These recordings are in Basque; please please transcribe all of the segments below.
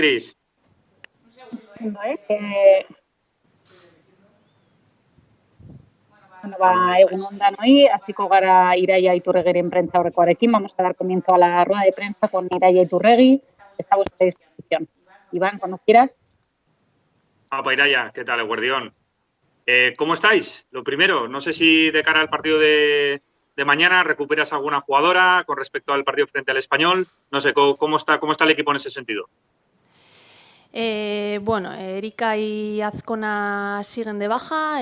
Cris. Egun danoi, hasiko gara Iraia Iturregiren prentsaurrekoarekin. Vamos a dar comienzo a la rueda de prensa con Iraia Iturregui. Está a vuestra disposición. Iván, cuando quieras. Apa, Iraia, ¿qué tal, Eguerdión? ¿Cómo estáis? Lo primero, no sé si de cara al partido de mañana recuperas alguna jugadora con respecto al partido frente al Español. No sé, ¿cómo está el equipo en ese sentido? Bueno, Erika y Azcona siguen de baja.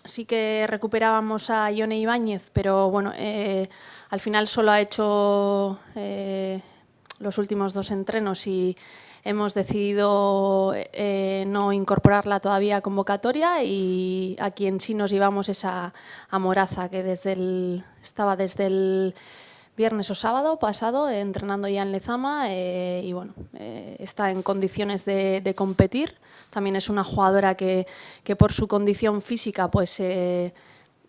Sí que recuperábamos a Ione Ibáñez, pero bueno, al final solo ha hecho los últimos 2 entrenos y hemos decidido no incorporarla todavía a convocatoria, y a quien sí nos llevamos es a Moraza, que estaba desde el viernes o sábado pasado entrenando ya en Lezama, y bueno, está en condiciones de competir. También es una jugadora que por su condición física pues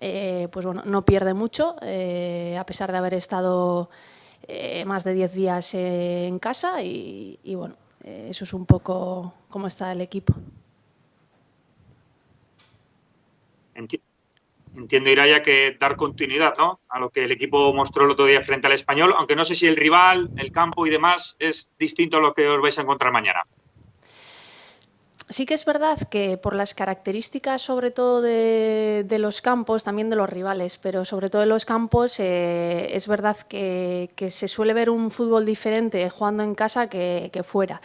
bueno, no pierde mucho, a pesar de haber estado más de 10 días en casa, y bueno, eso es un poco cómo está el equipo. Entiendo, Iraia, que dar continuidad, ¿no?, a lo que el equipo mostró el otro día frente al Español, aunque no sé si el rival, el campo y demás es distinto a lo que os vais a encontrar mañana. Sí que es verdad que por las características, sobre todo de los campos, también de los rivales, pero sobre todo de los campos, es verdad que se suele ver un fútbol diferente jugando en casa que fuera.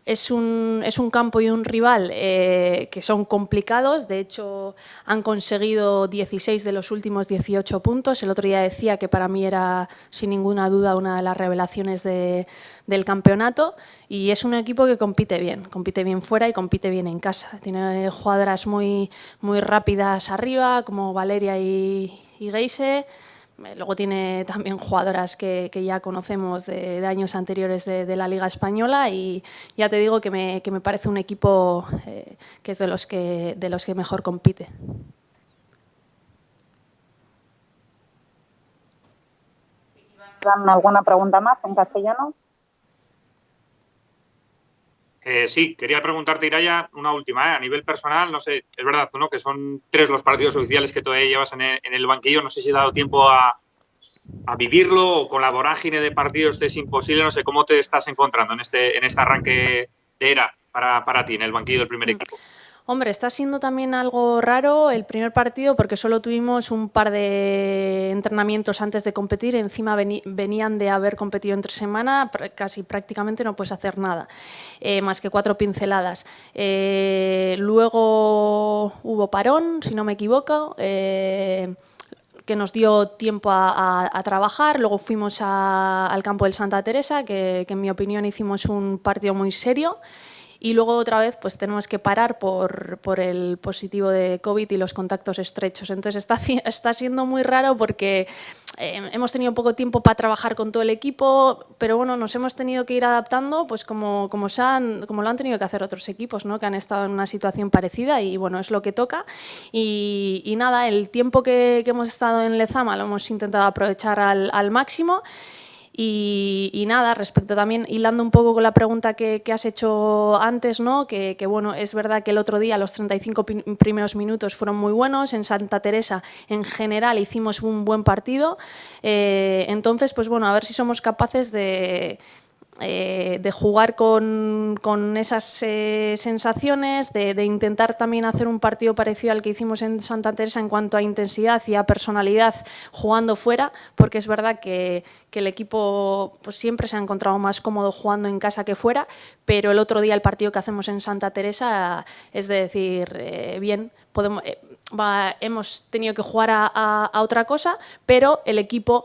Es un campo y un rival que son complicados. De hecho, han conseguido 16 de los últimos 18 puntos. El otro día decía que para mí era, sin ninguna duda, una de las revelaciones del campeonato. Y es un equipo que compite bien fuera y compite bien en casa. Tiene jugadoras muy, muy rápidas arriba, como Valeria y Geise. Luego tiene también jugadoras que ya conocemos de años anteriores de la Liga Española, y ya te digo que me parece un equipo que es de los que mejor compite. ¿Alguna pregunta más en castellano? Sí, quería preguntarte, Iraia, una última. A nivel personal, no sé, es verdad, ¿no?, que son 3 los partidos oficiales que todavía llevas en el banquillo. No sé si ha dado tiempo a vivirlo, o con la vorágine de partidos es imposible. No sé, ¿cómo te estás encontrando en este arranque de era para ti en el banquillo del primer equipo? Hombre, está siendo también algo raro el primer partido, porque solo tuvimos un par de entrenamientos antes de competir. Encima venían de haber competido entre semana, casi prácticamente no puedes hacer nada, más que 4 pinceladas. Luego hubo parón, si no me equivoco, que nos dio tiempo a trabajar. Luego fuimos al campo del Santa Teresa, que en mi opinión hicimos un partido muy serio. Y luego otra vez pues tenemos que parar por el positivo de COVID y los contactos estrechos. Entonces está siendo muy raro, porque hemos tenido poco tiempo para trabajar con todo el equipo, pero bueno, nos hemos tenido que ir adaptando pues como lo han tenido que hacer otros equipos, ¿no?, que han estado en una situación parecida, y bueno, es lo que toca. Y nada, el tiempo que hemos estado en Lezama lo hemos intentado aprovechar al máximo. Y nada, respecto también, hilando un poco con la pregunta que has hecho antes, ¿no?, que bueno, es verdad que el otro día los 35 primeros minutos fueron muy buenos. En Santa Teresa, en general, hicimos un buen partido. Entonces, pues bueno, a ver si somos capaces de jugar con esas sensaciones, de intentar también hacer un partido parecido al que hicimos en Santa Teresa en cuanto a intensidad y a personalidad jugando fuera, porque es verdad que el equipo pues siempre se ha encontrado más cómodo jugando en casa que fuera, pero el otro día el partido que hacemos en Santa Teresa es de decir, bien, hemos tenido que jugar a otra cosa, pero el equipo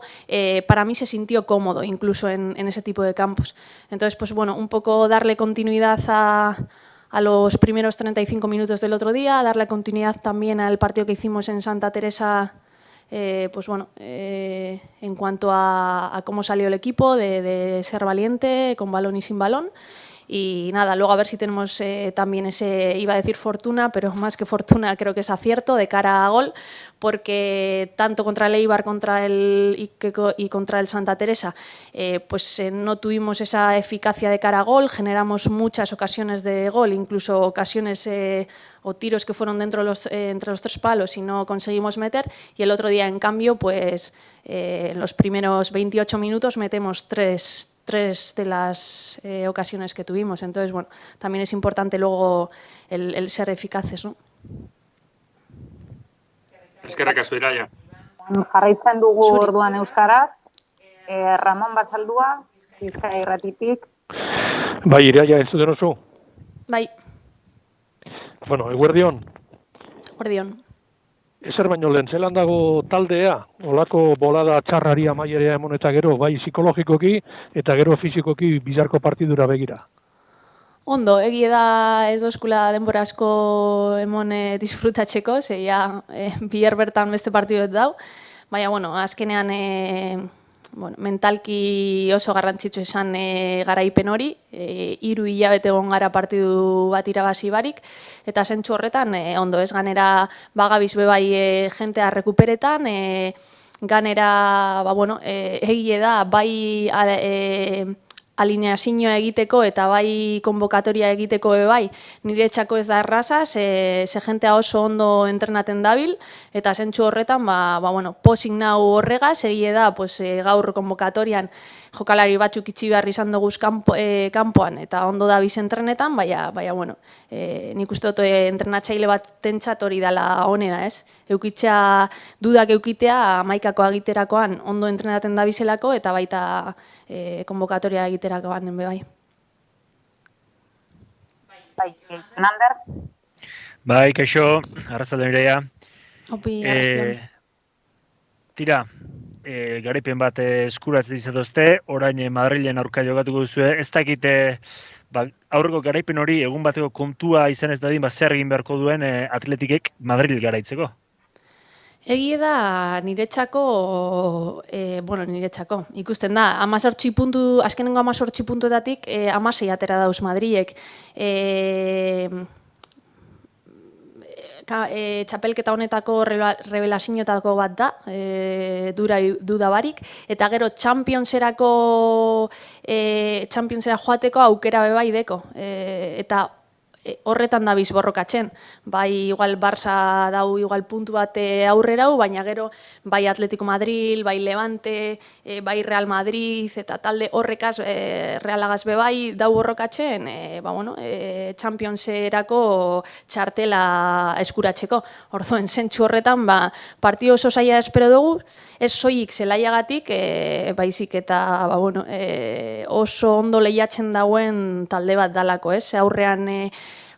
para mí se sintió cómodo incluso en ese tipo de campos. Entonces, pues bueno, un poco darle continuidad a los primeros 35 minutos del otro día, darle continuidad también al partido que hicimos en Santa Teresa, pues bueno, en cuanto a cómo salió el equipo, de ser valiente, con balón y sin balón. Y nada, luego a ver si tenemos también ese, iba a decir fortuna, pero más que fortuna creo que es acierto de cara a gol, porque tanto contra el Eibar y contra el Santa Teresa, pues no tuvimos esa eficacia de cara a gol, generamos muchas ocasiones de gol, incluso ocasiones o tiros que fueron entre los 3 palos y no conseguimos meter, y el otro día, en cambio, pues en los primeros 28 minutos metemos tres de las ocasiones que tuvimos. Entonces, bueno, también es importante luego el ser eficaces, ¿no? Eskerrik asko, Iraia. Jarraitzen dugu orduan euskaraz. Ramon Basaldua, Bizkaia Irratitik. Bai, Iraia, ez zuten oso? Bai. Bueno, eguerdion. Eguerdion. Ezer baino lehen, zelan dago taldea, olako bolada txarrari amaierea emon eta gero, bai psikologikoki eta gero fizikoki bizarko partidura begira. Ondo, egie da ez dozkula denbora asko emon disfrutatzeko, zeia bihar bertan beste partiduet dau, baina, bueno, azkenean mentalki oso garrantzitsu esan garaipen hori, 3 hilabete egon gara partidu bat irabazi barik, eta zentzu horretan, ondo ez ganera bagabiz bebai jentea rekuperetan, ganera, egie da, bai alineazioa egiteko eta bai konbokatoria egiteko bai, niretzako ez da erraza, ze jentea oso ondo entrenaten dabil, eta zentzu horretan, posik nau horregaz, egie da, gaur konbokatorian jokalari batzuk itxi behar izan duguz kanpoan, eta ondo da biz entrenetan, nik uste dut entrenatzaile bat tentzat hori dela onena, ez? Eukitzea, dudak eukitea, amaikako agiterakoan ondo entrenaten da bizelako, eta baita konbokatoria egiterakoan, bai. Bai, Fernandez? Bai, kaixo, arratzalden Iraia. Opi, arraztion. Tira, garaipen bat eskuratzen izatozte, orain Madrilen aurka jogatuko duzue, ez dakite aurreko garaipen hori egun bateko kontua izan ez dadin, zer egin beharko duen Atletikek Madril garaitzeko? Egie da niretzako, ikusten da, azkenengo 18 puntuetatik 16 atera dauz Madrilek. Txapelketa honetako revelazioetako bat da, duda barik, eta gero Championsera joateko aukera bebai deko, eta horretan da borrokatzen. Bai, igual Barça dau igual puntu bat aurrerau, baina gero bai Atletico Madrid, bai Levante, bai Real Madrid, eta talde horrekaz Realagaz bebai dau borrokatzen, Championserako txartela eskuratzeko. Orduan, zentzu horretan, partio oso zaila espero dugu, ez soilik zelaiagatik, baizik eta oso ondo lehiatzen dauen talde bat dalako, ez? Aurrean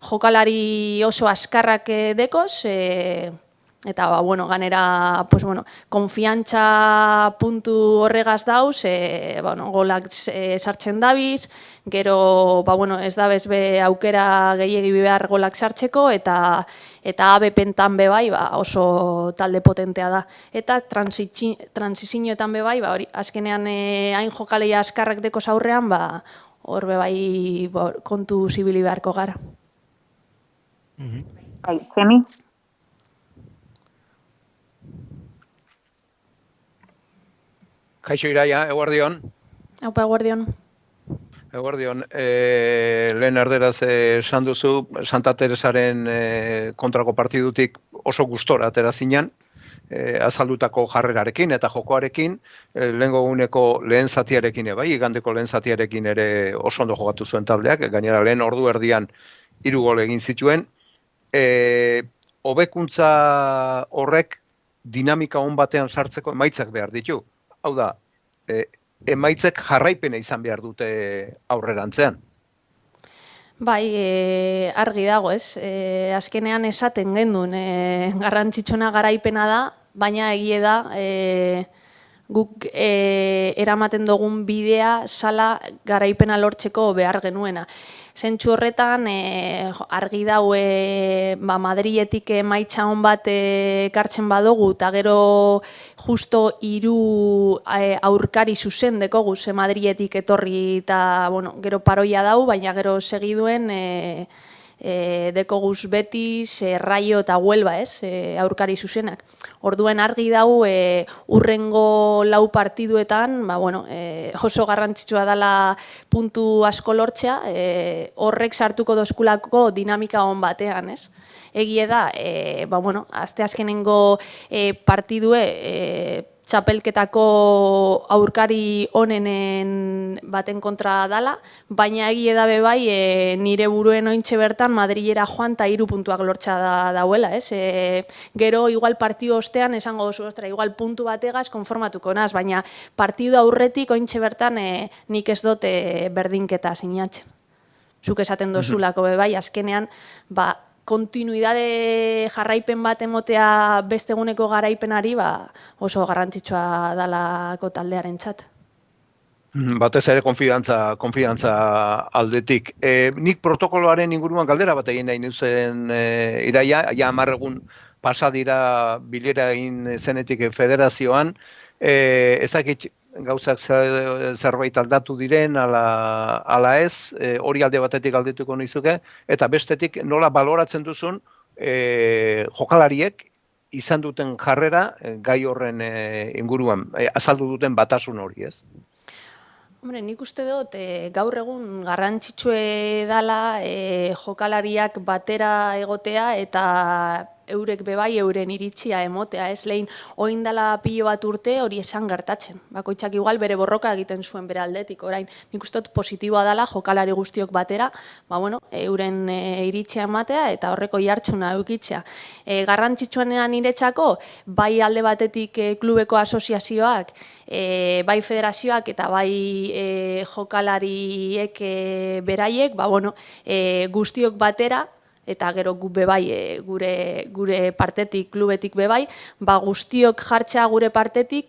jokalari oso askarrak dekoz, eta ganera konfiantza puntu horregaz dauz, golak sartzen dabiz, gero ez dabez be aukera gehiegi behar golak sartzeko, eta ABP-etan bebai oso talde potentea da. Eta transizioetan bebai, azkenean hain jokalei askarrak dekoz aurrean, hor bebai kontu zibili beharko gara. Txemi? Kaixo Iraia, eguerdion. Aupa, eguerdion. Eguerdion, lehen erderaz esan duzu, Santa Teresaren kontrako partidutik oso gustora atera zinen, azaldutako jarrerarekin eta jokoarekin, lehengo eguneko lehen zatiarekin, igandeko lehen zatiarekin ere oso ondo jokatu zuen taldeak, gainera lehen ordu erdian 3 gol egin zituen. Hobekuntza horrek dinamika on batean sartzeko emaitzak behar ditu. Hau da, emaitzek jarraipena izan behar dute aurrerantzean. Bai, argi dago, ez? Azkenean esaten gendun, garrantzitsuna garaipena da, baina egie da, guk eramaten dugun bidea sala garaipena lortzeko behar genuena. Zentzu horretan, argi dau Madriletik emaitza on bat ekartzen badugu, eta gero justo 3 aurkari zuzen dekogu, ze Madriletik etorri eta gero paroia dau, baina gero segiduen dekoguz Betis, Rayo eta Huelva, aurkari zuzenak. Orduen argi dau urrengo 4 partiduetan, oso garrantzitsua dela puntu asko lortzea, horrek sartuko doskulako dinamika on batean, ez? Egie da, asteazkenengo partidue txapelketako aurkari onenen baten kontra dala, baina egie da bai nire buruen ointxe bertan Madrilera joan eta 3 puntuak lortza dauela, ez? Gero igual partidu ostean esango dozu, ostra, igual puntu bategaz konformatuko naz, baina partidu aurretik ointxe bertan nik ez dut berdinketa sinatzen. Zuk esaten dozulako bai, azkenean, kontinuidade jarraipen bat emotea beste eguneko garaipenari oso garrantzitsua dalako taldearen txat. Batez ere konfidantza aldetik. Nik protokoloaren inguruan galdera bat egin nahi nuzen Iraia, ja 10 egun pasa dira bilera egin zenetik federazioan, ez dakit gauzak zerbait aldatu diren, ala ez, hori alde batetik galdetuko nizuke, eta bestetik nola baloratzen duzun jokalariek izan duten jarrera gai horren inguruan, azaldu duten batasun hori, ez? Hombre, nik uste dut gaur egun garrantzitsue dala jokalariak batera egotea eta eurek bebai euren iritzia emotea, ez lehin oindala pilo bat urte hori esan gertatzen. Bakoitzak igual bere borroka egiten zuen bere aldetik, orain nik uste dut positiboa dala jokalari guztiok batera, euren iritzia ematea eta horreko jartzuna eukitzea. Garrantzitsuanean niretzako, bai alde batetik klubeko asoziazioak, bai federazioak eta bai jokalariek beraiek, guztiok batera, eta gero gu bebai gure partetik, klubetik bebai, guztiok jartzea gure partetik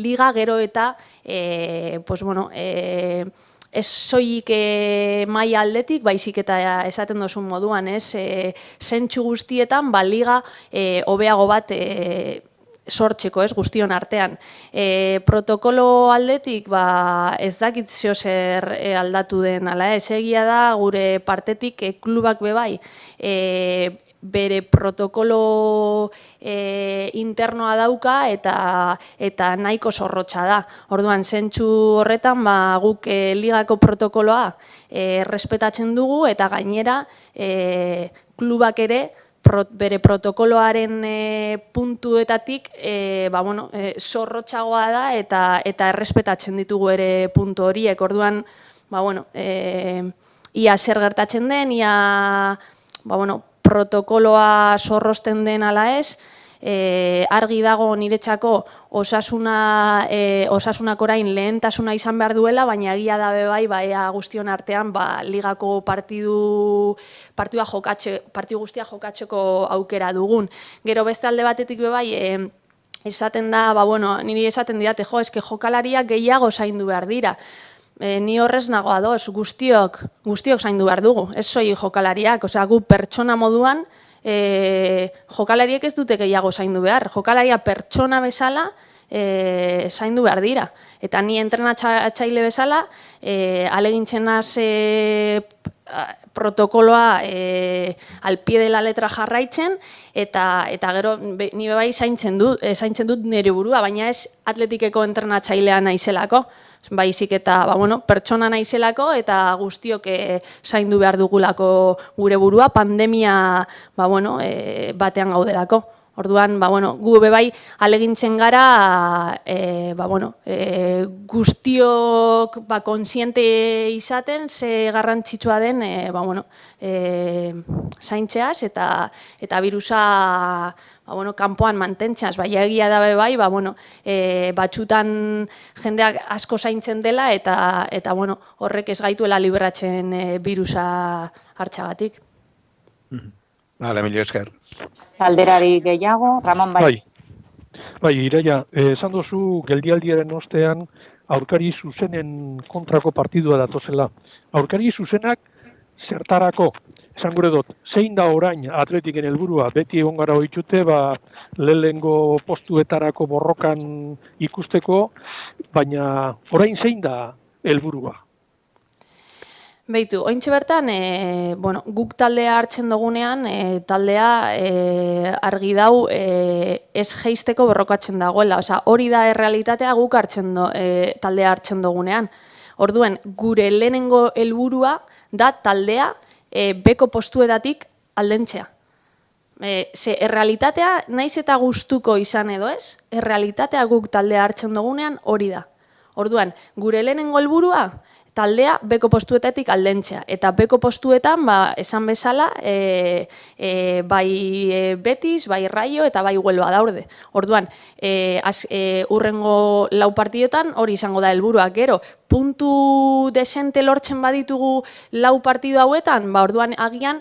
liga gero eta ez soilik maila aldetik, baizik eta esaten dozun moduan, zentsu guztietan liga hobeago bat sortzeko, guztion artean. Protokolo aldetik, ez dakit zeo zer aldatu den, ala ez egia da, gure partetik klubak bebai, bere protokolo internoa dauka eta nahiko zorrotza da. Orduan, zentsu horretan, guk ligako protokoloa errespetatzen dugu eta gainera klubak ere bere protokoloaren puntuetatik zorrotzagoa da eta errespetatzen ditugu ere puntu horiek. Orduan, ia zer gertatzen den, ia protokoloa zorrosten den ala ez, argi dago niretzako osasunak orain lehentasuna izan behar duela, baina egia da bai, ea guztion artean ligako partidu guztia jokatzeko aukera dugun. Gero beste alde batetik bai, esaten da, niri esaten didate, eske jokalariak gehiago zaindu behar dira. Ni horrez nago ados, guztiok zaindu behar dugu, ez soi jokalariak, gu pertsona moduan, jokalariek ez dute gehiago zaindu behar, jokalaria pertsona bezala zaindu behar dira. Eta ni entrenatzaile bezala, alegintzen naz protokoloa al pie de la letra jarraitzen, eta gero ni bai zaintzen dut nire burua, baina ez atletikeko entrenatzailea naizelako. Baizik eta pertsona naizelako eta guztiok zaindu behar dugulako gure burua, pandemia batean gaudelako. Orduan, gu bebai alegintzen gara guztiok konsiente izaten ze garrantzitsua den zaintzeaz eta birusa kanpoan mantentzeaz. Baina egia da bai, batxutan jendeak asko zaintzen dela eta horrek ez gaituela liberatzen birusa hartxagatik. Vale, mila esker. Alderari gehiago, Ramon bai. Bai, Iraia, esan duzu geldialdiaren ostean aurkari zuzenen kontrako partidua datozela. Aurkari zuzenak zertarako? Esan gure dut, zein da orain Atletiken helburua? Beti egon gara ohitute, lehenengo postuetarako borrokan ikusteko, baina orain zein da helburua? Beitu, ointxe bertan, guk taldea hartzen dugunean, taldea argi dau ez geisteko borrokatzen dagoela. Osa, hori da errealitatea guk taldea hartzen dugunean. Orduen, gure lehenengo helburua da taldea beko postuetatik aldentzea. Ze errealitatea, naiz eta gustuko izan edo ez, errealitatea guk taldea hartzen dugunean hori da. Orduan, gure lehenengo helburua taldea beko postuetatik aldentzea. Eta beko postuetan, esan bezala, bai Betis, bai Raio eta bai Huelva daude. Orduan, urrengo 4 partidotan hori izango da helburua. Gero, puntu desente lortzen baditugu 4 partido hauetan, orduan agian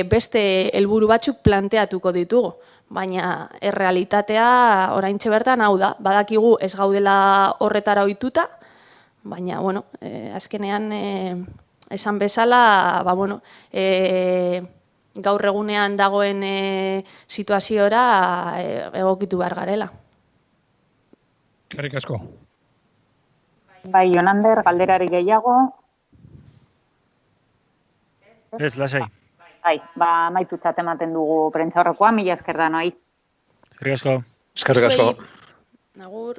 beste helburu batzuk planteatuko ditugu. Baina errealitatea oraintxe bertan hau da. Badakigu ez gaudela horretara ohituta, baina, azkenean, esan bezala, gaur egunean dagoen situaziora egokitu behar garela. Eskerrik asko. Bai, Jonander, galderari gehiago. Ez, lasai. Bai, amaitutzat ematen dugu prentzaurrekoa, mila esker danoi. Eskerrik asko. Eskerrik asko. Agur.